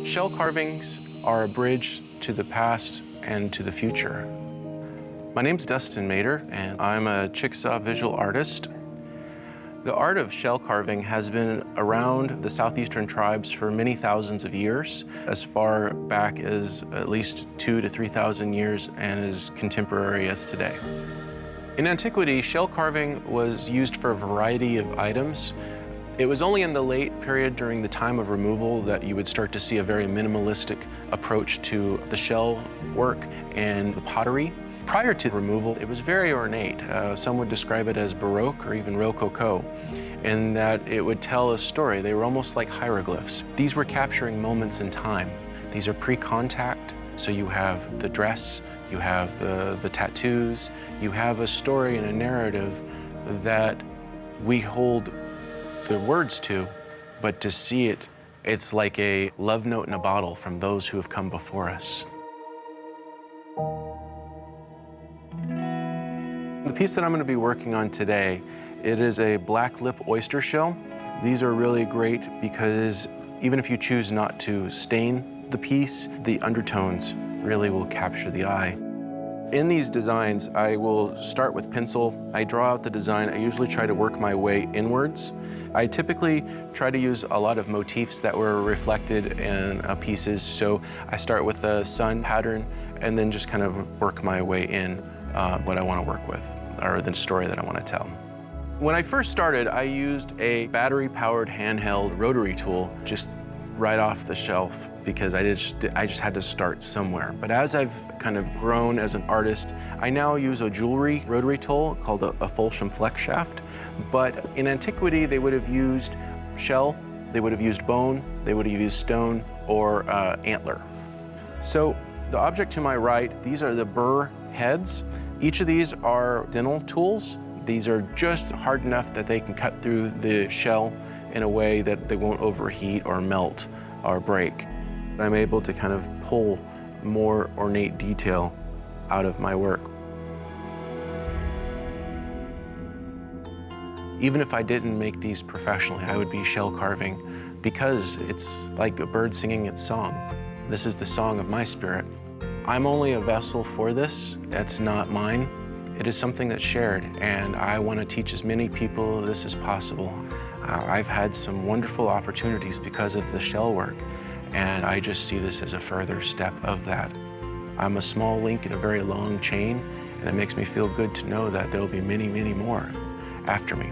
Shell carvings are a bridge to the past and to the future. My name's Dustin Mater, and I'm a Chickasaw visual artist. The art of shell carving has been around the Southeastern tribes for many thousands of years, as far back as at least 2,000 to 3,000 years, and as contemporary as today. In antiquity, shell carving was used for a variety of items. It was only in the late period during the time of removal that you would start to see a very minimalistic approach to the shell work and the pottery. Prior to removal, it was very ornate. Some would describe it as baroque or even Rococo, in that it would tell a story. They were almost like hieroglyphs. These were capturing moments in time. These are pre-contact, so you have the dress, you have the tattoos, you have a story and a narrative that we hold the words to, but to see it, it's like a love note in a bottle from those who have come before us. The piece that I'm going to be working on today, it is a black lip oyster shell. These are really great because even if you choose not to stain the piece, the undertones really will capture the eye. In these designs, I will start with pencil. I draw out the design. I usually try to work my way inwards. I typically try to use a lot of motifs that were reflected in pieces. So I start with a sun pattern and then just kind of work my way in what I want to work with, or the story that I want to tell. When I first started, I used a battery-powered handheld rotary tool just right off the shelf because I just had to start somewhere. But as I've kind of grown as an artist, I now use a jewelry rotary tool called a fulcrum flex shaft. But in antiquity, they would have used shell, they would have used bone, they would have used stone, or antler. So the object to my right, these are the burr heads. Each of these are dental tools. These are just hard enough that they can cut through the shell in a way that they won't overheat or melt or break. I'm able to kind of pull more ornate detail out of my work. Even if I didn't make these professionally, I would be shell carving because it's like a bird singing its song. This is the song of my spirit. I'm only a vessel for this. It's not mine. It is something that's shared, and I want to teach as many people this as possible. I've had some wonderful opportunities because of the shell work, and I just see this as a further step of that. I'm a small link in a very long chain, and it makes me feel good to know that there will be many, many more after me.